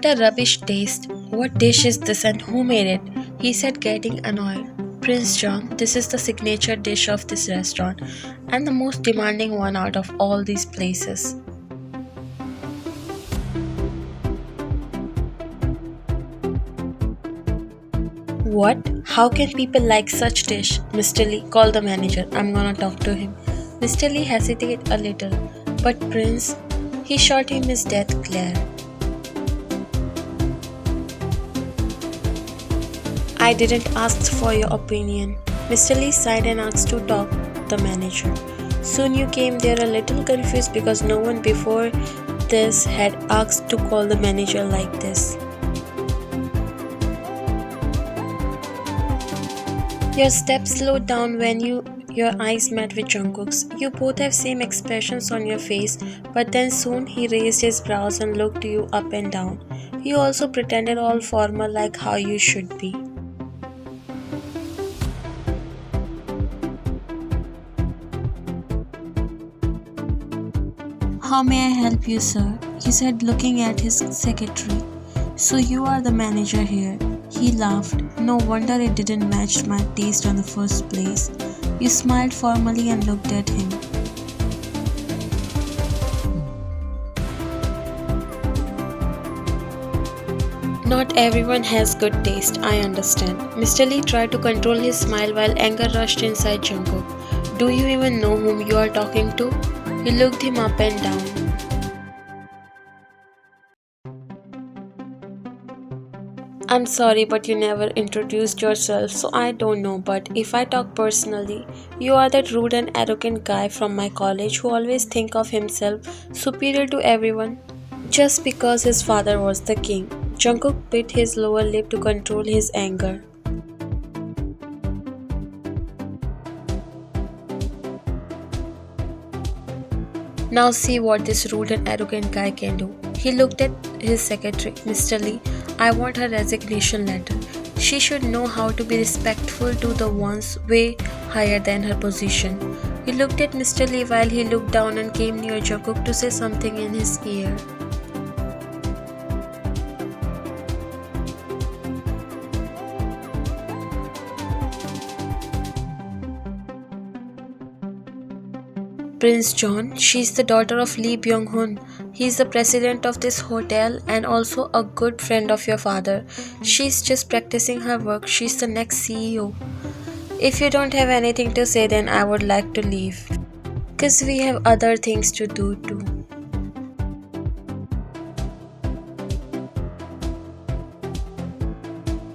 What a rubbish taste. What dish is this and who made it? He said, getting annoyed. Prince John, this is the signature dish of this restaurant and the most demanding one out of all these places. What? How can people like such dish? Mr. Lee, call the manager. I'm gonna talk to him. Mr. Lee hesitated a little, but Prince, he shot him his death glare. I didn't ask for your opinion. Mr. Lee sighed and asked to talk the manager. Soon you came there a little confused because no one before this had asked to call the manager like this. Your steps slowed down when your eyes met with Jungkook's. You both have same expressions on your face, but then soon he raised his brows and looked you up and down. You also pretended all formal like how you should be. How may I help you, sir? He said, looking at his secretary. So you are the manager here. He laughed. No wonder it didn't match my taste on the first place. You smiled formally and looked at him. Not everyone has good taste, I understand. Mr. Lee tried to control his smile while anger rushed inside Jungkook. Do you even know whom you are talking to? He looked him up and down. I'm sorry, but you never introduced yourself, so I don't know. But if I talk personally, you are that rude and arrogant guy from my college who always think of himself superior to everyone just because his father was the king. Jungkook bit his lower lip to control his anger. Now see what this rude and arrogant guy can do. He looked at his secretary. Mr. Lee, I want her resignation letter. She should know how to be respectful to the ones way higher than her position. He looked at Mr. Lee while he looked down and came near Jungkook to say something in his ear. Prince John, she's the daughter of Lee Byung-hun. He's the president of this hotel and also a good friend of your father. She's just practicing her work. She's the next CEO. If you don't have anything to say, then I would like to leave. 'Cause we have other things to do too.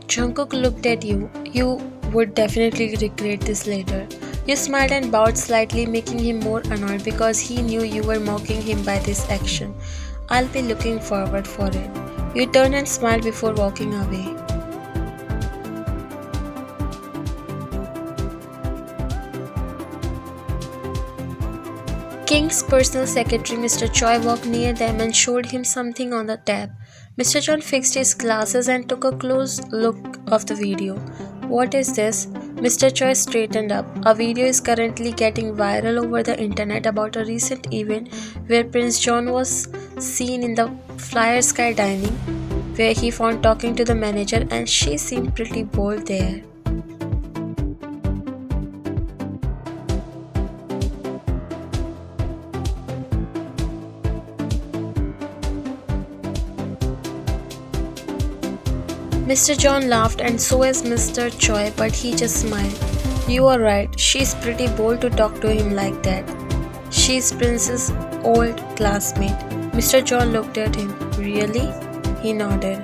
Jungkook looked at you. You would definitely regret this later. You smiled and bowed slightly, making him more annoyed because he knew you were mocking him by this action. I'll be looking forward for it. You turned and smiled before walking away. King's personal secretary Mr. Choi walked near them and showed him something on the tab. Mr. John fixed his glasses and took a close look of the video. What is this? Mr. Choi straightened up. A video is currently getting viral over the internet about a recent event where Prince John was seen in the Flyer Sky dining, where he found talking to the manager and she seemed pretty bold there. Mr. John laughed and so as Mr. Choi, but he just smiled. You are right, she's pretty bold to talk to him like that. She's Prince's old classmate. Mr. John looked at him. Really? He nodded.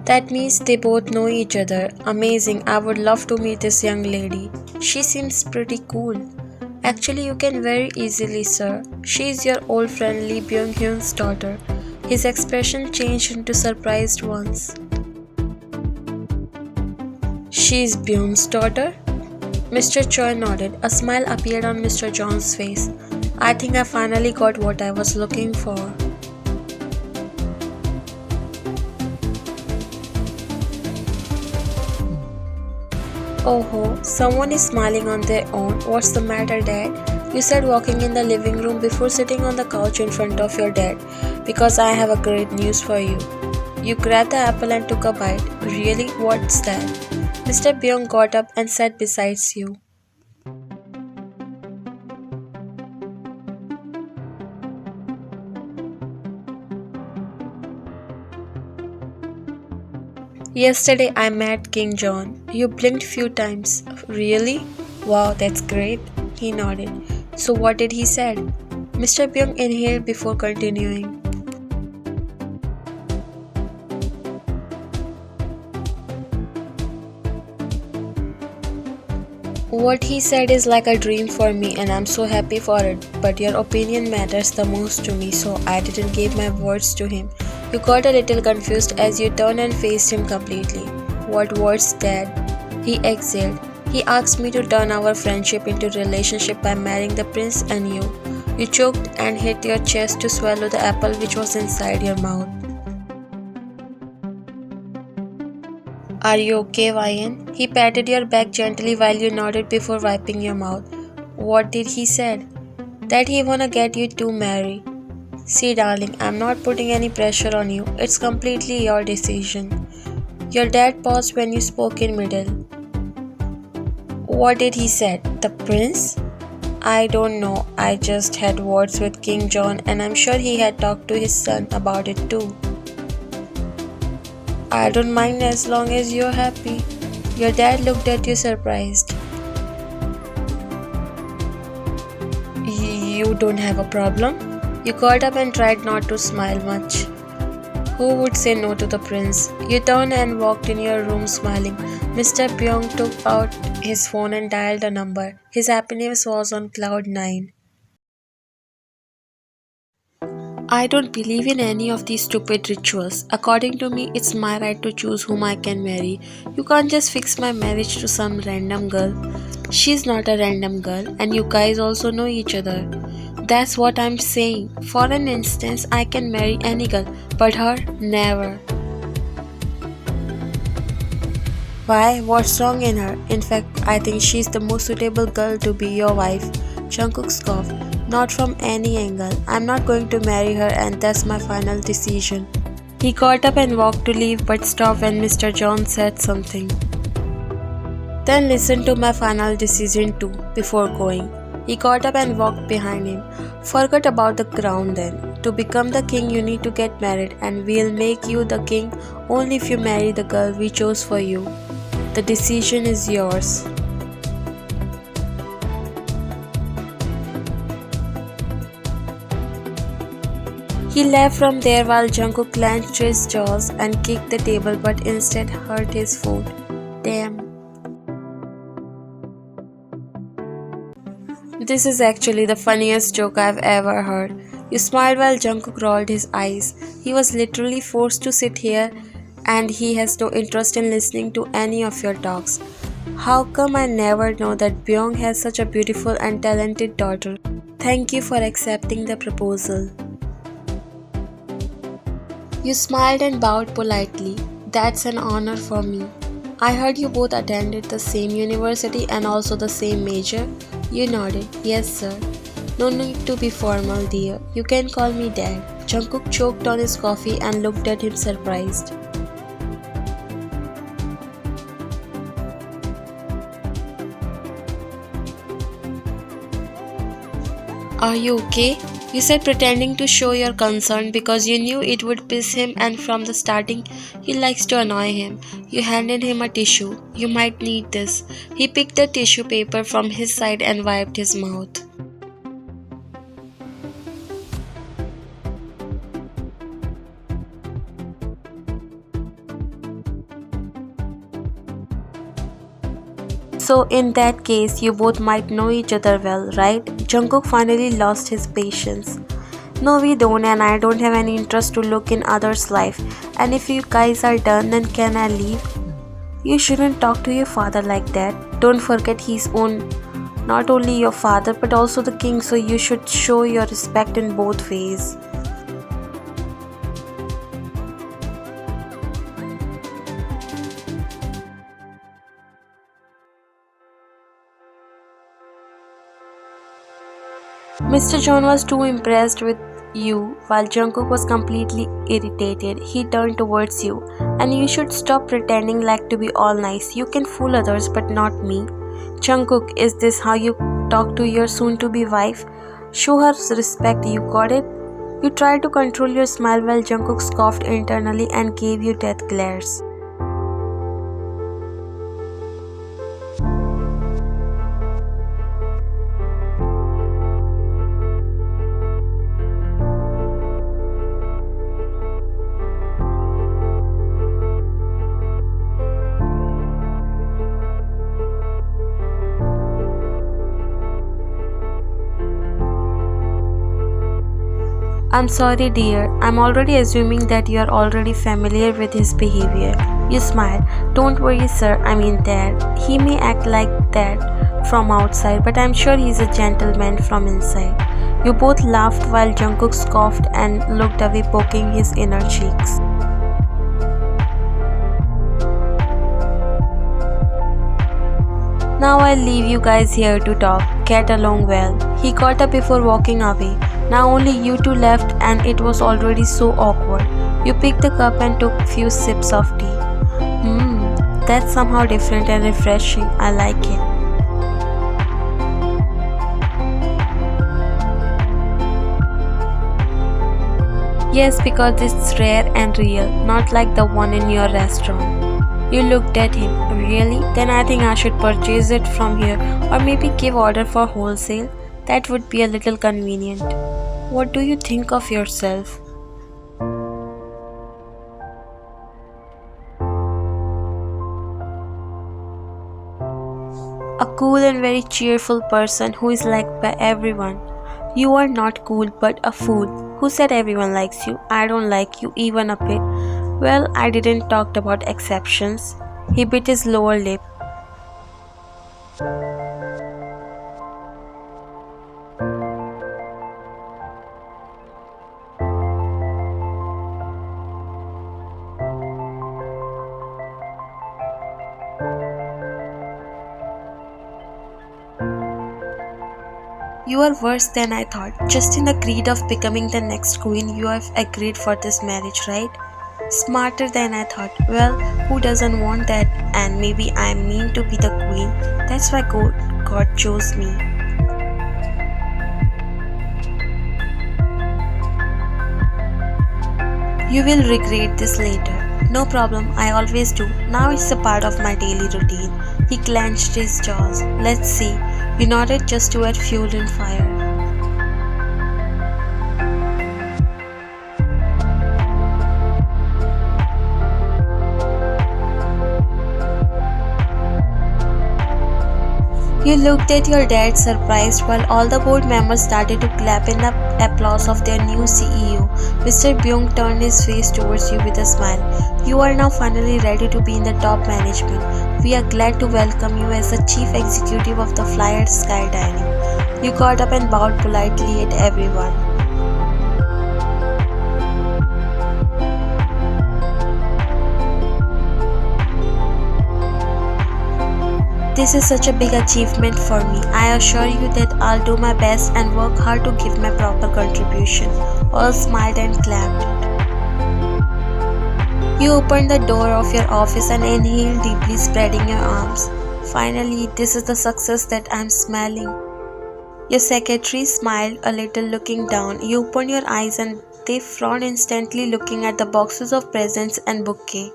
That means they both know each other. Amazing. I would love to meet this young lady. She seems pretty cool. Actually, you can very easily, sir. She is your old friend Lee Byung-hyun's daughter. His expression changed into surprised ones. She is Byung's daughter? Mr. Choi nodded. A smile appeared on Mr. John's face. I think I finally got what I was looking for. Oh, ho, someone is smiling on their own. What's the matter, Dad? You said walking in the living room before sitting on the couch in front of your dad. Because I have a great news for you. You grabbed the apple and took a bite. Really? What's that? Mr. Byung got up and sat beside you. Yesterday I met King John. You blinked few times. Really? Wow, that's great. He nodded. So what did he said? Mr. Byung inhaled before continuing. What he said is like a dream for me and I'm so happy for it. But your opinion matters the most to me, so I didn't give my words to him. You got a little confused as you turned and faced him completely. What words, Dad? He exhaled. He asked me to turn our friendship into relationship by marrying the prince and you. You choked and hit your chest to swallow the apple which was inside your mouth. Are you okay, Ryan? He patted your back gently while you nodded before wiping your mouth. What did he said? That he wanna get you to marry. See, darling, I'm not putting any pressure on you. It's completely your decision. Your dad paused when you spoke in middle. What did he said? The prince? I don't know. I just had words with King John and I'm sure he had talked to his son about it too. I don't mind as long as you're happy. Your dad looked at you surprised. You don't have a problem? You got up and tried not to smile much. Who would say no to the prince? You turned and walked in your room smiling. Mr. Pyong took out his phone and dialed a number. His happiness was on cloud 9. I don't believe in any of these stupid rituals. According to me, it's my right to choose whom I can marry. You can't just fix my marriage to some random girl. She's not a random girl, and you guys also know each other. That's what I'm saying. For an instance, I can marry any girl, but her, never. Why? What's wrong in her? In fact, I think she's the most suitable girl to be your wife. Jungkook scoffed. Not from any angle. I'm not going to marry her and that's my final decision. He got up and walked to leave but stopped when Mr. John said something. Then listen to my final decision too, before going. He got up and walked behind him. Forget about the crown then. To become the king you need to get married and we'll make you the king only if you marry the girl we chose for you. The decision is yours. He left from there while Jungkook clenched his jaws and kicked the table but instead hurt his foot. Damn. This is actually the funniest joke I've ever heard. You smiled while Jungkook rolled his eyes. He was literally forced to sit here and he has no interest in listening to any of your talks. How come I never know that Byung has such a beautiful and talented daughter? Thank you for accepting the proposal. You smiled and bowed politely. That's an honor for me. I heard you both attended the same university and also the same major. You nodded. Yes, sir. No need to be formal, dear. You can call me Dad. Jungkook choked on his coffee and looked at him surprised. Are you okay? You said pretending to show your concern because you knew it would piss him and from the starting he likes to annoy him. You handed him a tissue. You might need this. He picked the tissue paper from his side and wiped his mouth. So in that case, you both might know each other well, right? Jungkook finally lost his patience. No, we don't, and I don't have any interest to look in others' life. And if you guys are done, then can I leave? You shouldn't talk to your father like that. Don't forget he's not only your father but also the king, so you should show your respect in both ways. Mr. John was too impressed with you while Jungkook was completely irritated. He turned towards you. And you should stop pretending like to be all nice. You can fool others but not me. Jungkook, is this how you talk to your soon to be wife? Show her respect, you got it? You tried to control your smile while Jungkook scoffed internally and gave you death glares. I'm sorry, dear. I'm already assuming that you are already familiar with his behavior. You smile. Don't worry, sir. I mean, Dad. He may act like that from outside, but I'm sure he's a gentleman from inside. You both laughed while Jungkook scoffed and looked away, poking his inner cheeks. Now I'll leave you guys here to talk. Get along well. He got up before walking away. Now only you two left and it was already so awkward. You picked the cup and took few sips of tea. That's somehow different and refreshing. I like it. Yes, because it's rare and real, not like the one in your restaurant. You looked at him. Really? Then I think I should purchase it from here or maybe give order for wholesale. That would be a little convenient. What do you think of yourself? A cool and very cheerful person who is liked by everyone. You are not cool but a fool. Who said everyone likes you? I don't like you even a bit. Well, I didn't talk about exceptions. He bit his lower lip. You are worse than I thought. Just in the greed of becoming the next queen, you have agreed for this marriage, right? Smarter than I thought. Well, who doesn't want that? And maybe I'm mean to be the queen. That's why God chose me. You will regret this later. No problem, I always do. Now it's a part of my daily routine. He clenched his jaws. Let's see. You nodded just to add fuel and fire. You looked at your dad surprised while all the board members started to clap in the applause of their new CEO. Mr. Byung turned his face towards you with a smile. You are now finally ready to be in the top management. We are glad to welcome you as the chief executive of the Flyer Sky Dining. You got up and bowed politely at everyone. This is such a big achievement for me. I assure you that I'll do my best and work hard to give my proper contribution. All smiled and clapped. You opened the door of your office and inhaled deeply, spreading your arms. Finally, this is the success that I'm smelling. Your secretary smiled a little, looking down. You opened your eyes and they frowned instantly, looking at the boxes of presents and bouquet.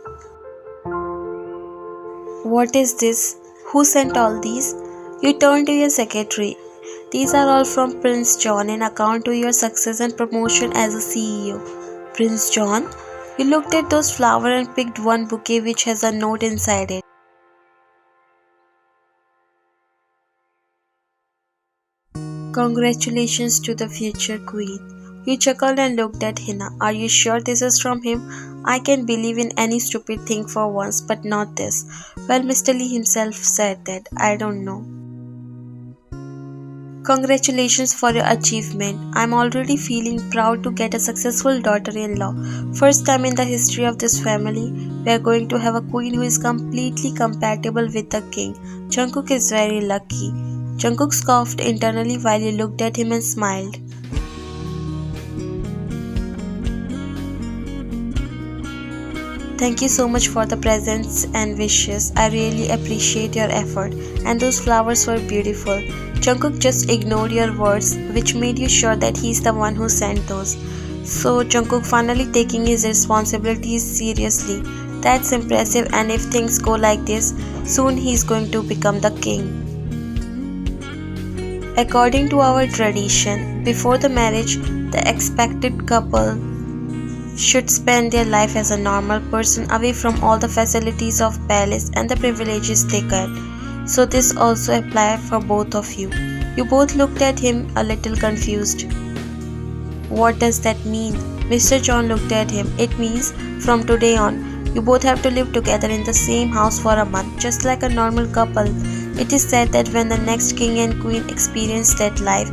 What is this? Who sent all these? You turned to your secretary. These are all from Prince John in account to your success and promotion as a CEO. Prince John? You looked at those flowers and picked one bouquet which has a note inside it. Congratulations to the future queen. You chuckled and looked at Hina. Are you sure this is from him? I can believe in any stupid thing for once, but not this. Well, Mr. Lee himself said that. I don't know. Congratulations for your achievement. I'm already feeling proud to get a successful daughter-in-law. First time in the history of this family, we are going to have a queen who is completely compatible with the king. Jungkook is very lucky. Jungkook scoffed internally while he looked at him and smiled. Thank you so much for the presents and wishes. I really appreciate your effort. And those flowers were beautiful. Jungkook just ignored your words, which made you sure that he's the one who sent those. So Jungkook finally taking his responsibilities seriously. That's impressive, and if things go like this, soon he's going to become the king. According to our tradition, before the marriage, the expected couple should spend their life as a normal person away from all the facilities of palace and the privileges they get. So this also applies for both of you. You both looked at him a little confused. What does that mean? Mr. John looked at him. It means from today on, you both have to live together in the same house for a month, just like a normal couple. It is said that when the next king and queen experience that life,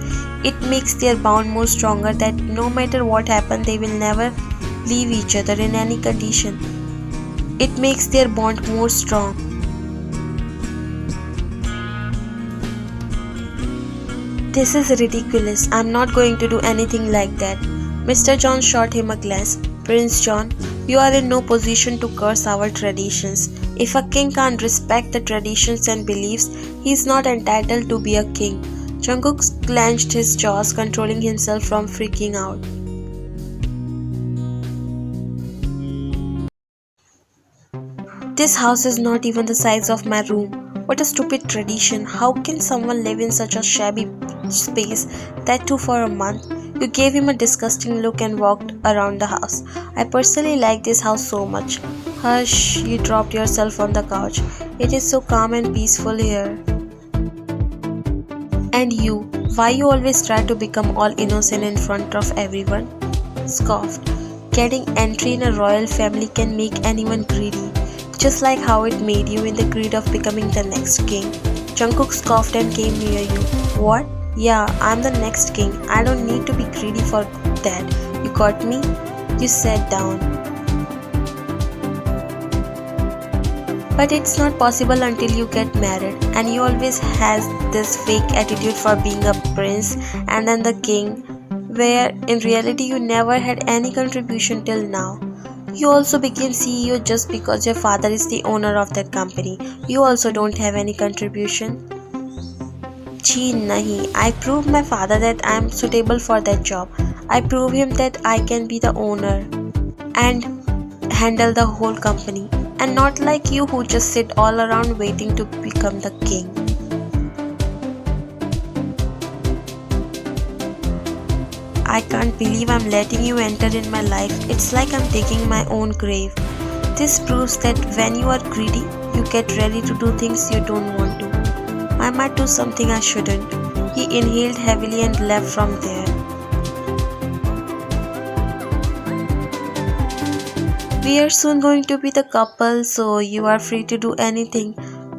it makes their bond more stronger, that no matter what happens, they will never leave each other in any condition. It makes their bond more strong. This is ridiculous. I'm not going to do anything like that. Mr. John shot him a glance. Prince John, you are in no position to curse our traditions. If a king can't respect the traditions and beliefs, he is not entitled to be a king. Jungkook clenched his jaws, controlling himself from freaking out. This house is not even the size of my room. What a stupid tradition. How can someone live in such a shabby space, that too for a month? You gave him a disgusting look and walked around the house. I personally like this house so much. Hush, you dropped yourself on the couch. It is so calm and peaceful here. And you, why you always try to become all innocent in front of everyone? Scoffed. Getting entry in a royal family can make anyone greedy, just like how it made you in the greed of becoming the next king. Jungkook scoffed and came near you. What? Yeah, I'm the next king. I don't need to be greedy for that. You got me? You sat down. But it's not possible until you get married, and you always has this fake attitude for being a prince and then the king, where in reality you never had any contribution till now. You also became CEO just because your father is the owner of that company. You also don't have any contribution. Gee, nahi. I proved my father that I am suitable for that job. I proved him that I can be the owner and handle the whole company. And not like you who just sit all around waiting to become the king. I can't believe I'm letting you enter in my life. It's like I'm digging my own grave. This proves that when you are greedy, you get ready to do things you don't want to. I might do something I shouldn't. He inhaled heavily and left from there. We are soon going to be the couple, so you are free to do anything.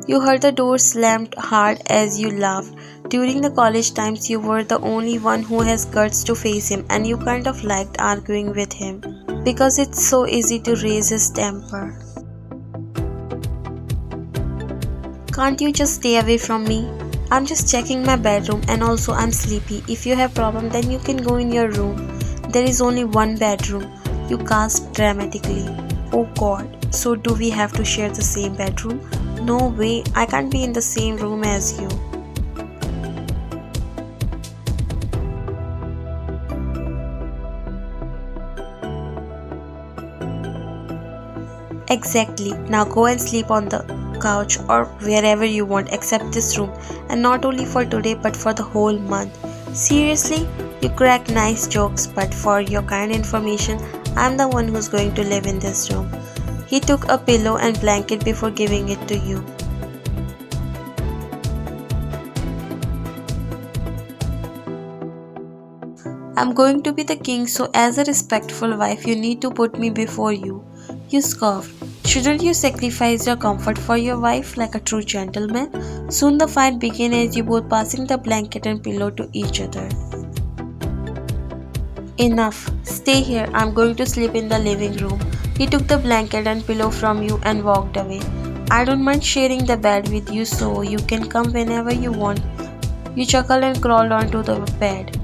You heard the door slammed hard as you laughed. During the college times, you were the only one who has guts to face him, and you kind of liked arguing with him because it's so easy to raise his temper. Can't you just stay away from me? I'm just checking my bedroom, and also I'm sleepy. If you have problem, then you can go in your room. There is only one bedroom. You gasped dramatically. Oh God, so do we have to share the same bedroom? No way, I can't be in the same room as you. Exactly. Now go and sleep on the couch or wherever you want except this room, and not only for today but for the whole month. Seriously? You crack nice jokes, but for your kind information, I'm the one who's going to live in this room. He took a pillow and blanket before giving it to you. I'm going to be the king, so as a respectful wife, you need to put me before you. You scoffed. Shouldn't you sacrifice your comfort for your wife like a true gentleman? Soon the fight began as you both passing the blanket and pillow to each other. Enough. Stay here. I'm going to sleep in the living room. He took the blanket and pillow from you and walked away. I don't mind sharing the bed with you, so you can come whenever you want. You chuckled and crawled onto the bed.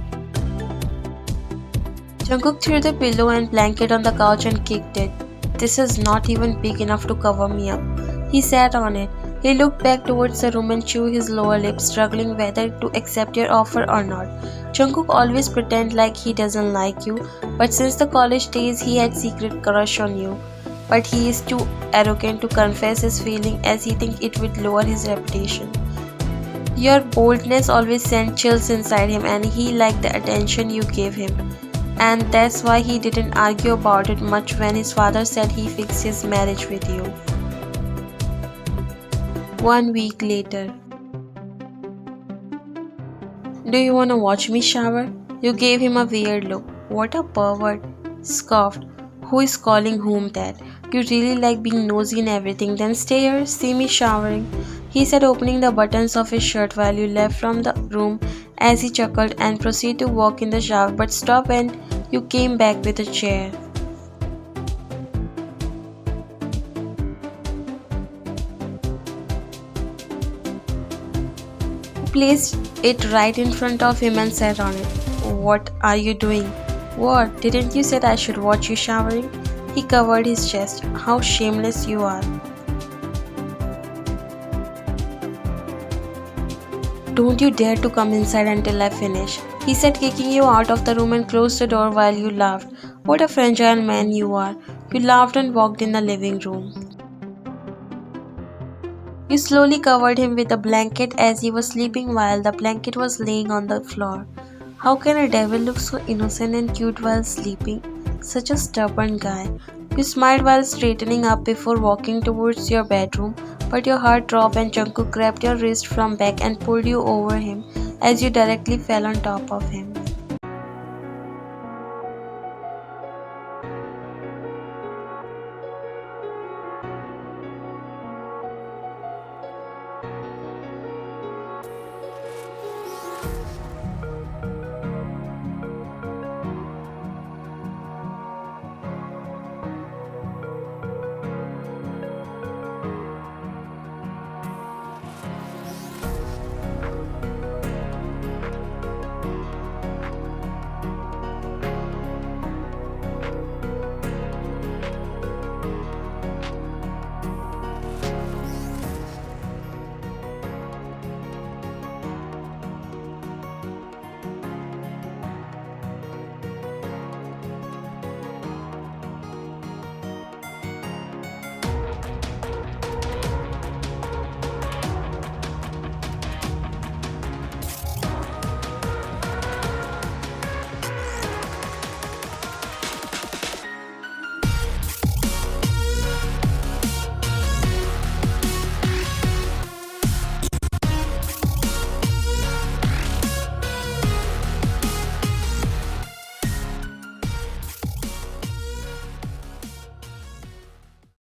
Jungkook threw the pillow and blanket on the couch and kicked it. This is not even big enough to cover me up. He sat on it. He looked back towards the room and chewed his lower lip, struggling whether to accept your offer or not. Jungkook always pretend like he doesn't like you, but since the college days he had secret crush on you. But he is too arrogant to confess his feeling as he thinks it would lower his reputation. Your boldness always sent chills inside him and he liked the attention you gave him. And that's why he didn't argue about it much when his father said he fixed his marriage with you. 1 week later. Do you wanna watch me shower? You gave him a weird look. What a pervert. Scoffed. Who is calling whom that? You really like being nosy in everything, then stay here, see me showering. He said, opening the buttons of his shirt while you left from the room as he chuckled and proceeded to walk in the shower, but stopped when you came back with a chair. Placed it right in front of him and sat on it. What are you doing? What? Didn't you say I should watch you showering? He covered his chest. How shameless you are. Don't you dare to come inside until I finish, he said, kicking you out of the room and closed the door while you laughed. What a fragile man you are. You laughed and walked in the living room. You slowly covered him with a blanket as he was sleeping while the blanket was laying on the floor. How can a devil look so innocent and cute while sleeping? Such a stubborn guy. You smiled while straightening up before walking towards your bedroom, but your heart dropped and Jungkook grabbed your wrist from back and pulled you over him as you directly fell on top of him.